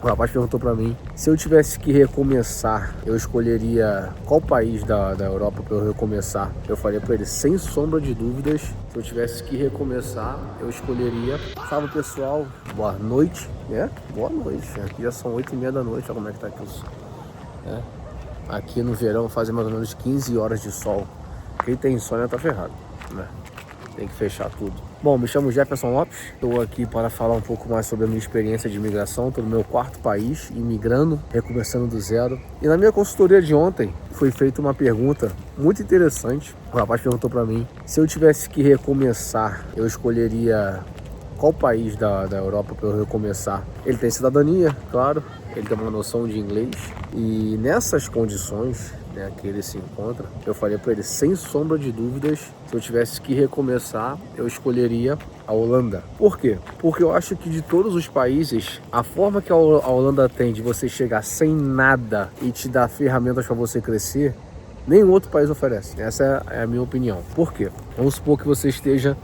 O rapaz perguntou pra mim, se eu tivesse que recomeçar, eu escolheria qual país da Europa para eu recomeçar. Eu falei pra ele, sem sombra de dúvidas, se eu tivesse que recomeçar, eu escolheria. Salve pessoal, boa noite, né? Boa noite, aqui já são 8h30 da noite, olha como é que tá aqui isso. Aqui no verão fazem mais ou menos 15 horas de sol. Quem tem insônia tá ferrado, né? Tem que fechar tudo. Bom, me chamo Jefferson Lopes, estou aqui para falar um pouco mais sobre a minha experiência de imigração. Estou no meu 4º país, imigrando, recomeçando do zero. E na minha consultoria de ontem, foi feita uma pergunta muito interessante. O rapaz perguntou para mim, se eu tivesse que recomeçar, eu escolheria qual país da Europa para eu recomeçar. Ele tem cidadania, claro, ele tem uma noção de inglês. E nessas condições, né, que ele se encontra, eu falei para ele, sem sombra de dúvidas, se eu tivesse que recomeçar, eu escolheria a Holanda. Por quê? Porque eu acho que de todos os países, a forma que a Holanda tem de você chegar sem nada e te dar ferramentas para você crescer, nenhum outro país oferece. Essa é a minha opinião. Por quê? Vamos supor que você esteja...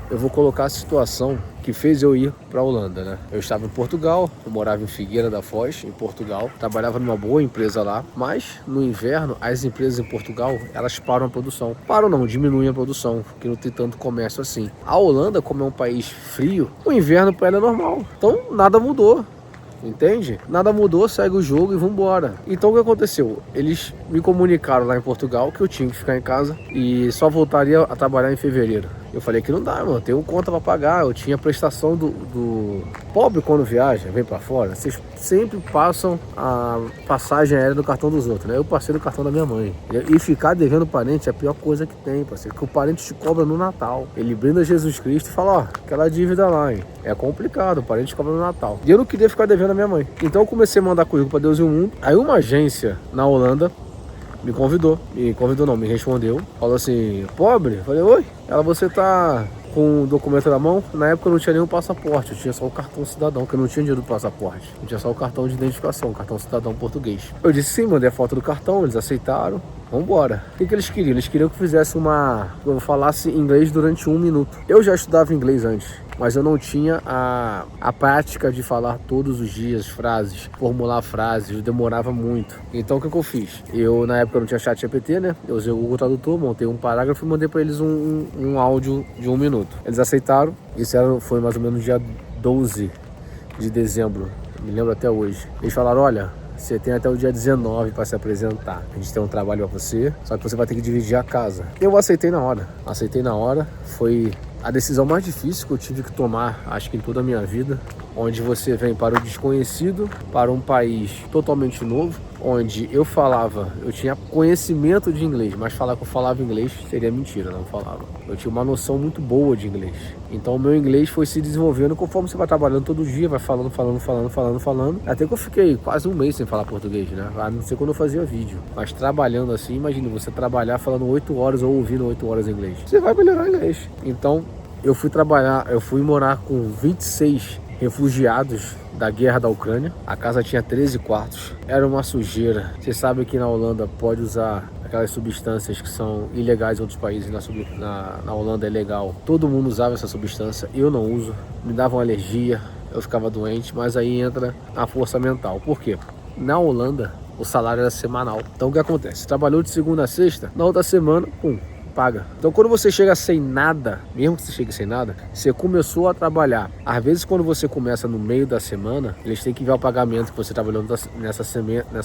Eu vou colocar a situação que fez eu ir para a Holanda, né? Eu estava em Portugal, eu morava em Figueira da Foz, em Portugal. Trabalhava numa boa empresa lá, mas no inverno as empresas em Portugal, elas param a produção. Param não, diminuem a produção, porque não tem tanto comércio assim. A Holanda, como é um país frio, o inverno para ela é normal. Então nada mudou. Entende? Nada mudou, segue o jogo e vambora. Então o que aconteceu? Eles me comunicaram lá em Portugal que eu tinha que ficar em casa e só voltaria a trabalhar em fevereiro. Eu falei que não dá, mano, tenho conta pra pagar. Eu tinha prestação do pobre quando viaja, vem pra fora. Vocês sempre passam a passagem aérea no cartão dos outros, né? Eu passei no cartão da minha mãe. E ficar devendo parente é a pior coisa que tem, parceiro. Que o parente te cobra no Natal. Ele brinda Jesus Cristo e fala, ó, aquela dívida lá, hein? É complicado, o parente cobra no Natal. E eu não queria ficar devendo a minha mãe. Então eu comecei a mandar currículo pra Deus e o mundo. Aí uma agência na Holanda me respondeu, falou assim, pobre? Eu falei, oi? Ela, você tá com o documento na mão? Na época eu não tinha nenhum passaporte, eu tinha só o cartão cidadão, que eu não tinha dinheiro do passaporte. Eu tinha só o cartão de identificação, o cartão cidadão português. Eu disse sim, mandei a foto do cartão, eles aceitaram. Vambora. O que eles queriam? Eles queriam que eu fizesse eu falasse inglês durante 1 minuto. Eu já estudava inglês antes, mas eu não tinha a prática de falar todos os dias frases, formular frases, eu demorava muito. Então o que eu fiz? Eu, na época, não tinha chat GPT, né? Eu usei o Google Tradutor, montei um parágrafo e mandei para eles um áudio de 1 minuto. Eles aceitaram, isso foi mais ou menos dia 12 de dezembro, me lembro até hoje. Eles falaram, olha, você tem até o dia 19 para se apresentar. A gente tem um trabalho para você, só que você vai ter que dividir a casa. Eu aceitei na hora. Foi a decisão mais difícil que eu tive que tomar, acho que em toda a minha vida. Onde você vem para o desconhecido, para um país totalmente novo, onde eu tinha conhecimento de inglês, mas falar que eu falava inglês seria mentira, não falava. Eu tinha uma noção muito boa de inglês. Então o meu inglês foi se desenvolvendo conforme você vai trabalhando todo dia, vai falando, até que eu fiquei quase 1 mês sem falar português, né? A não ser quando eu fazia vídeo. Mas trabalhando assim, imagina você trabalhar falando 8 horas ou ouvindo 8 horas em inglês. Você vai melhorar o inglês. Então eu fui morar com 26 refugiados da guerra da Ucrânia. A casa tinha 13 quartos. Era uma sujeira. Você sabe que na Holanda pode usar aquelas substâncias que são ilegais em outros países. Na Holanda é legal. Todo mundo usava essa substância. Eu não uso. Me dava uma alergia. Eu ficava doente. Mas aí entra a força mental. Por quê? Na Holanda o salário era semanal. Então o que acontece? Trabalhou de segunda a sexta. Na outra semana, paga. Então quando você chega sem nada, mesmo que você chegue sem nada, você começou a trabalhar. Às vezes quando você começa no meio da semana, eles têm que enviar o pagamento que você trabalhou nessa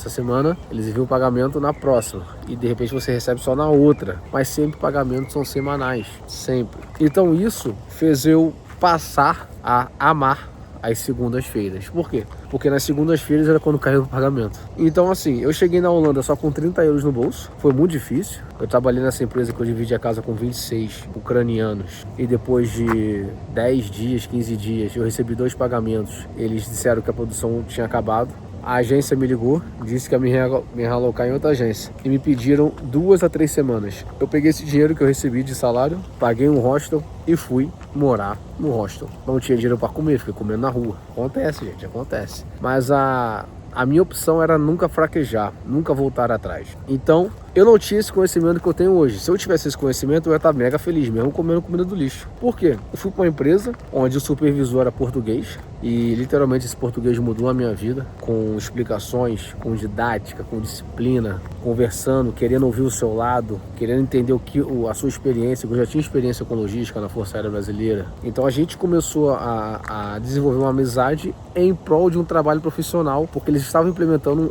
semana, eles enviam o pagamento na próxima. E de repente você recebe só na outra. Mas sempre pagamentos são semanais. Sempre. Então isso fez eu passar a amar as segundas-feiras. Por quê? Porque nas segundas-feiras era quando caiu o pagamento. Então assim, eu cheguei na Holanda só com 30 euros no bolso. Foi muito difícil. Eu trabalhei nessa empresa que eu dividi a casa com 26 ucranianos. E depois de 10 dias, 15 dias, eu recebi 2 pagamentos. Eles disseram que a produção tinha acabado. A agência me ligou, disse que ia me realocar em outra agência. E me pediram 2 a 3 semanas. Eu peguei esse dinheiro que eu recebi de salário, paguei um hostel e fui morar no hostel. Não tinha dinheiro para comer, fiquei comendo na rua. Acontece, gente, acontece. Mas a minha opção era nunca fraquejar, nunca voltar atrás. Então, eu não tinha esse conhecimento que eu tenho hoje. Se eu tivesse esse conhecimento, eu ia estar mega feliz, mesmo comendo comida do lixo. Por quê? Eu fui para uma empresa onde o supervisor era português e literalmente esse português mudou a minha vida, com explicações, com didática, com disciplina, conversando, querendo ouvir o seu lado, querendo entender a sua experiência. Eu já tinha experiência com logística na Força Aérea Brasileira. Então a gente começou a desenvolver uma amizade em prol de um trabalho profissional, porque eles estavam implementando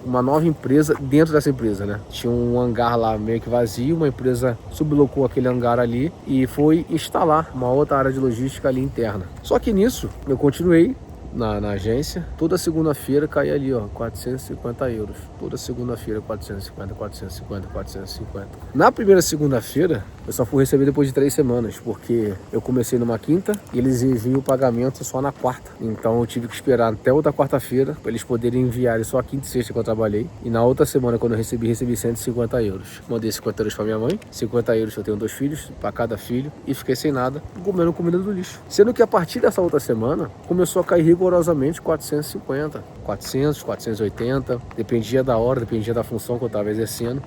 uma nova empresa dentro dessa empresa, né? Tinha um hangar lá meio que vazio, uma empresa sublocou aquele hangar ali e foi instalar uma outra área de logística ali interna. Só que nisso eu continuei na agência, toda segunda-feira caía ali, ó, 450 euros. Toda segunda-feira, 450, 450, 450. Na primeira segunda-feira, eu só fui receber depois de 3 semanas, porque eu comecei numa quinta e eles enviam o pagamento só na quarta. Então eu tive que esperar até outra quarta-feira para eles poderem enviar só a quinta e sexta que eu trabalhei. E na outra semana, quando eu recebi 150 euros. Mandei 50 euros para minha mãe, 50 euros eu tenho 2 filhos, para cada filho, e fiquei sem nada, comendo comida do lixo. Sendo que a partir dessa outra semana, começou a cair rigorosamente 450, 400, 480, dependia da hora, dependia da função que eu estava exercendo,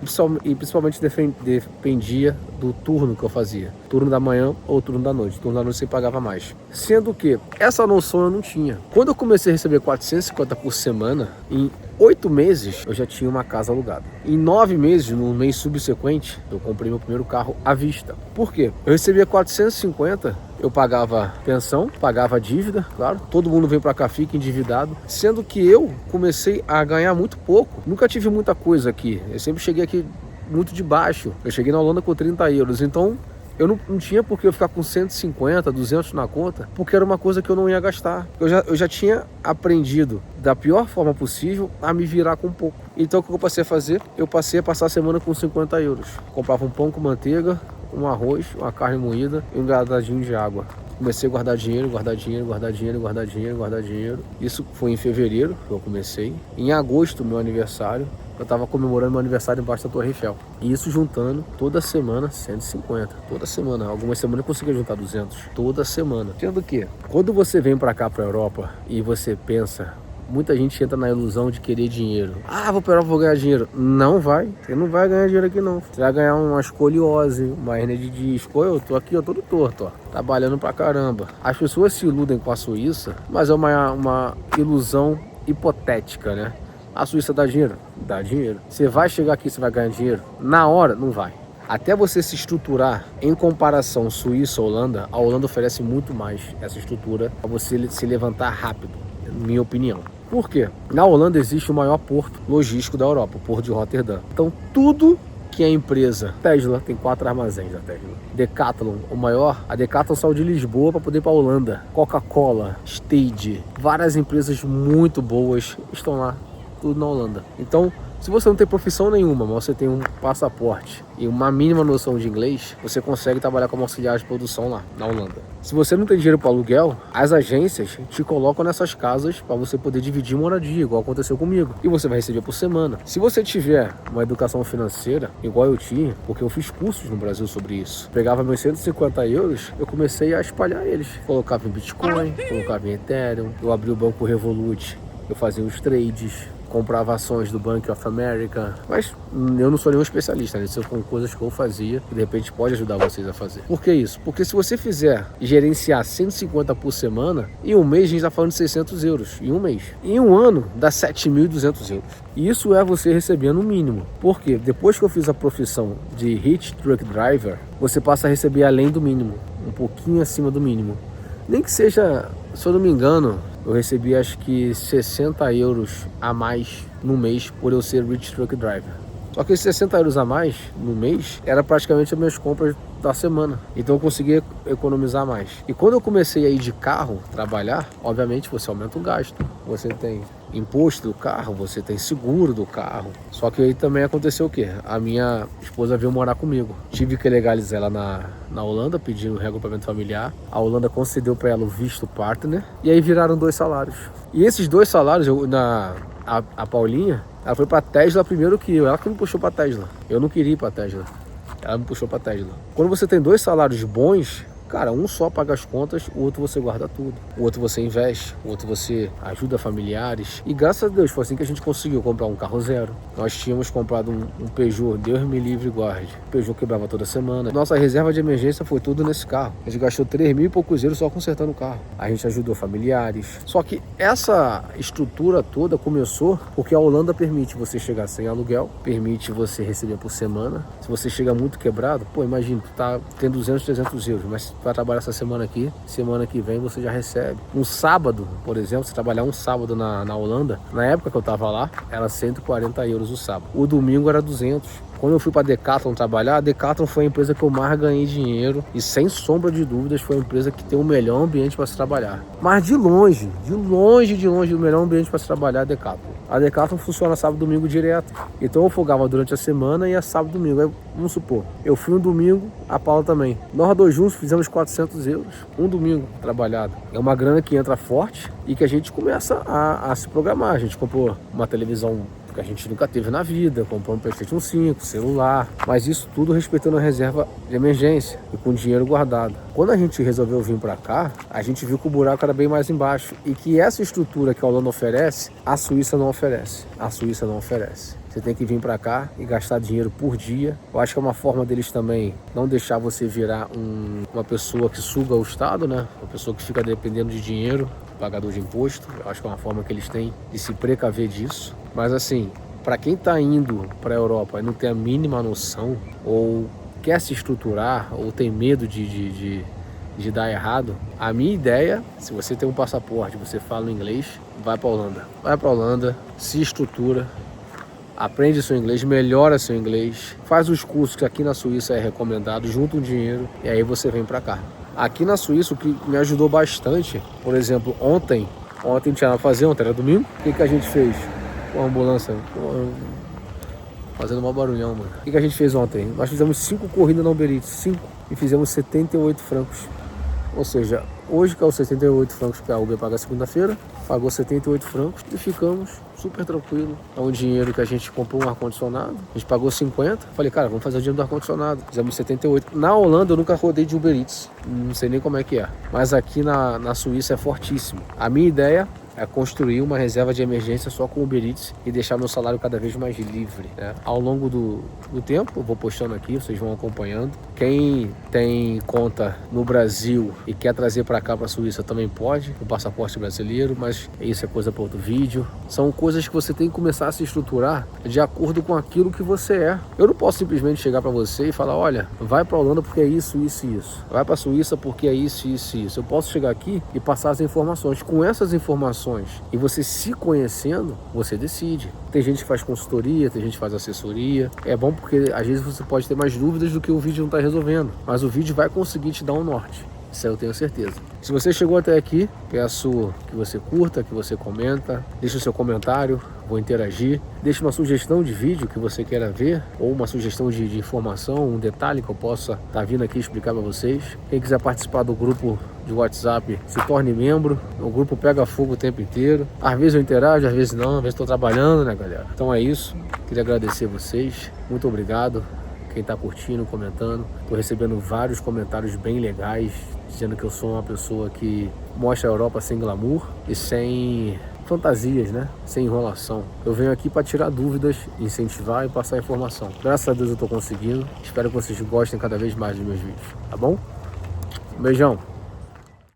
e principalmente dependia do turno que eu fazia, turno da manhã ou turno da noite. Turno da noite você pagava mais. Sendo que essa noção eu não tinha. Quando eu comecei a receber 450 por semana, em 8 meses eu já tinha uma casa alugada. Em 9 meses, no mês subsequente, eu comprei meu primeiro carro à vista. Por quê? Eu recebia 450, eu pagava pensão, pagava dívida, claro. Todo mundo vem pra cá, fica endividado. Sendo que eu comecei a ganhar muito pouco. Nunca tive muita coisa aqui. Eu sempre cheguei aqui muito de baixo. Eu cheguei na Holanda com 30 euros. Então, eu não tinha por que eu ficar com 150, 200 na conta, porque era uma coisa que eu não ia gastar. Eu já tinha aprendido da pior forma possível a me virar com pouco. Então o que eu passei a fazer? Eu passei a passar a semana com 50 euros. Comprava um pão com manteiga, um arroz, uma carne moída e um gradadinho de água. Comecei a guardar dinheiro, guardar dinheiro, guardar dinheiro, guardar dinheiro, guardar dinheiro. Isso foi em fevereiro que eu comecei. Em agosto, meu aniversário, eu estava comemorando meu aniversário embaixo da Torre Eiffel. E isso juntando toda semana 150. Toda semana. Algumas semanas eu conseguia juntar 200. Toda semana. Sendo que, quando você vem para cá, para a Europa, e você pensa... Muita gente entra na ilusão de querer dinheiro. Ah, vou para a Europa, vou ganhar dinheiro. Não vai. Você não vai ganhar dinheiro aqui, não. Você vai ganhar uma escoliose, uma hernia de disco. Eu tô aqui, ó, todo torto, ó. Trabalhando pra caramba. As pessoas se iludem com a Suíça, mas é uma ilusão hipotética, né? A Suíça dá dinheiro? Dá dinheiro. Você vai chegar aqui, você vai ganhar dinheiro? Na hora, não vai. Até você se estruturar em comparação Suíça-Holanda, a Holanda oferece muito mais essa estrutura para você se levantar rápido, minha opinião. Por quê? Na Holanda existe o maior porto logístico da Europa, o Porto de Roterdã. Então tudo que a empresa Tesla, tem 4 armazéns da Tesla. Decathlon, o maior, a Decathlon saiu de Lisboa para poder ir para a Holanda. Coca-Cola, Stade, várias empresas muito boas estão lá, tudo na Holanda. Então, se você não tem profissão nenhuma, mas você tem um passaporte e uma mínima noção de inglês, você consegue trabalhar como auxiliar de produção lá, na Holanda. Se você não tem dinheiro para aluguel, as agências te colocam nessas casas para você poder dividir moradia, igual aconteceu comigo. E você vai receber por semana. Se você tiver uma educação financeira, igual eu tinha, porque eu fiz cursos no Brasil sobre isso, pegava meus 150 euros, eu comecei a espalhar eles. Colocava em Bitcoin, colocava em Ethereum, eu abri o banco Revolut, eu fazia os trades, comprava ações do Bank of America, mas eu não sou nenhum especialista, né? Isso são coisas que eu fazia e de repente pode ajudar vocês a fazer. Por que isso? Porque se você fizer gerenciar 150 por semana, em um mês a gente está falando de 600 euros, em um mês. Em um ano dá 7.200 euros. E isso é você recebendo o mínimo. Por quê? Depois que eu fiz a profissão de Hitch Truck Driver, você passa a receber além do mínimo, um pouquinho acima do mínimo. Nem que seja, se eu não me engano, eu recebi acho que 60 euros a mais no mês por eu ser Rich Truck Driver. Só que esses 60 euros a mais no mês era praticamente as minhas compras da semana. Então eu conseguia economizar mais. E quando eu comecei a ir de carro trabalhar, obviamente você aumenta o gasto. Você tem imposto do carro, você tem seguro do carro. Só que aí também aconteceu o quê? A minha esposa veio morar comigo. Tive que legalizar ela na Holanda, pedindo reagrupamento familiar. A Holanda concedeu para ela o visto partner. E aí viraram 2 salários. E esses 2 salários, a Paulinha, ela foi para Tesla primeiro que eu. Ela que me puxou para Tesla. Eu não queria ir para Tesla. Ela me puxou para Tesla. Quando você tem 2 salários bons, Cara, um só paga as contas, o outro você guarda tudo. O outro você investe, o outro você ajuda familiares. E graças a Deus foi assim que a gente conseguiu comprar um carro zero. Nós tínhamos comprado um Peugeot, Deus me livre e guarde. O Peugeot quebrava toda semana. Nossa reserva de emergência foi tudo nesse carro. A gente gastou 3 mil e poucos euros só consertando o carro. A gente ajudou familiares. Só que essa estrutura toda começou porque a Holanda permite você chegar sem aluguel, permite você receber por semana. Se você chega muito quebrado, pô, imagina, tu tá tendo 200, 300 euros, mas vai trabalhar essa semana aqui, semana que vem você já recebe. Um sábado, por exemplo, se trabalhar um sábado na Holanda, na época que eu tava lá, era 140 euros o sábado. O domingo era 200. Quando eu fui para a Decathlon trabalhar, a Decathlon foi a empresa que eu mais ganhei dinheiro e, sem sombra de dúvidas, foi a empresa que tem o melhor ambiente para se trabalhar. Mas de longe, o melhor ambiente para se trabalhar é a Decathlon. A Decathlon funciona sábado e domingo direto. Então eu folgava durante a semana e ia sábado e domingo. Aí, vamos supor, eu fui um domingo, a Paula também. Nós dois juntos fizemos 400 euros, um domingo trabalhado. É uma grana que entra forte e que a gente começa a se programar. A gente comprou uma televisão que a gente nunca teve na vida, comprou um PlayStation 5, celular, mas isso tudo respeitando a reserva de emergência e com dinheiro guardado. Quando a gente resolveu vir para cá, a gente viu que o buraco era bem mais embaixo e que essa estrutura que a Holanda oferece, a Suíça não oferece. A Suíça não oferece. Você tem que vir para cá e gastar dinheiro por dia. Eu acho que é uma forma deles também não deixar você virar uma pessoa que suga o Estado, né? Uma pessoa que fica dependendo de dinheiro, pagador de imposto. Eu acho que é uma forma que eles têm de se precaver disso. Mas assim, para quem está indo para a Europa e não tem a mínima noção, ou quer se estruturar, ou tem medo de dar errado, a minha ideia, se você tem um passaporte, você fala inglês, vai para a Holanda. Vai para a Holanda, se estrutura, aprende seu inglês, melhora seu inglês, faz os cursos que aqui na Suíça é recomendado, junta um dinheiro e aí você vem para cá. Aqui na Suíça, o que me ajudou bastante, por exemplo, ontem não tinha nada pra fazer, ontem era domingo, o que a gente fez? Com a ambulância, fazendo um barulhão, mano. O que a gente fez ontem? Nós fizemos 5 corridas na Uber Eats, 5, e fizemos 78 francos. Ou seja, hoje que é os 78 francos que a Uber paga segunda-feira, pagou 78 francos e ficamos super tranquilo. É um dinheiro que a gente comprou um ar-condicionado, a gente pagou 50, falei, cara, vamos fazer o dinheiro do ar-condicionado. Fizemos 78. Na Holanda eu nunca rodei de Uber Eats, não sei nem como é que é, mas aqui na Suíça é fortíssimo. A minha ideia é construir uma reserva de emergência só com Uber Eats e deixar meu salário cada vez mais livre, né? Ao longo do tempo, eu vou postando aqui, vocês vão acompanhando. Quem tem conta no Brasil e quer trazer para cá, para a Suíça, também pode, com passaporte brasileiro, mas isso é coisa para outro vídeo. São coisas que você tem que começar a se estruturar de acordo com aquilo que você é. Eu não posso simplesmente chegar para você e falar, olha, vai para a Holanda porque é isso, isso e isso. Vai para a Suíça porque é isso, isso e isso. Eu posso chegar aqui e passar as informações. Com essas informações e você se conhecendo, você decide. Tem gente que faz consultoria, tem gente que faz assessoria. É bom porque às vezes você pode ter mais dúvidas do que o vídeo não está resolvendo, mas o vídeo vai conseguir te dar um norte. Isso eu tenho certeza. Se você chegou até aqui, peço que você curta, que você comenta, deixe o seu comentário, vou interagir. Deixe uma sugestão de vídeo que você queira ver, ou uma sugestão de informação, um detalhe que eu possa estar vindo aqui explicar para vocês. Quem quiser participar do grupo de WhatsApp, se torne membro. O grupo pega fogo o tempo inteiro. Às vezes eu interajo, às vezes não, às vezes estou trabalhando, né, galera? Então é isso. Queria agradecer vocês. Muito obrigado. Quem está curtindo, comentando. Estou recebendo vários comentários bem legais, dizendo que eu sou uma pessoa que mostra a Europa sem glamour e sem fantasias, né? Sem enrolação. Eu venho aqui para tirar dúvidas, incentivar e passar informação. Graças a Deus eu estou conseguindo. Espero que vocês gostem cada vez mais dos meus vídeos, tá bom? Um beijão!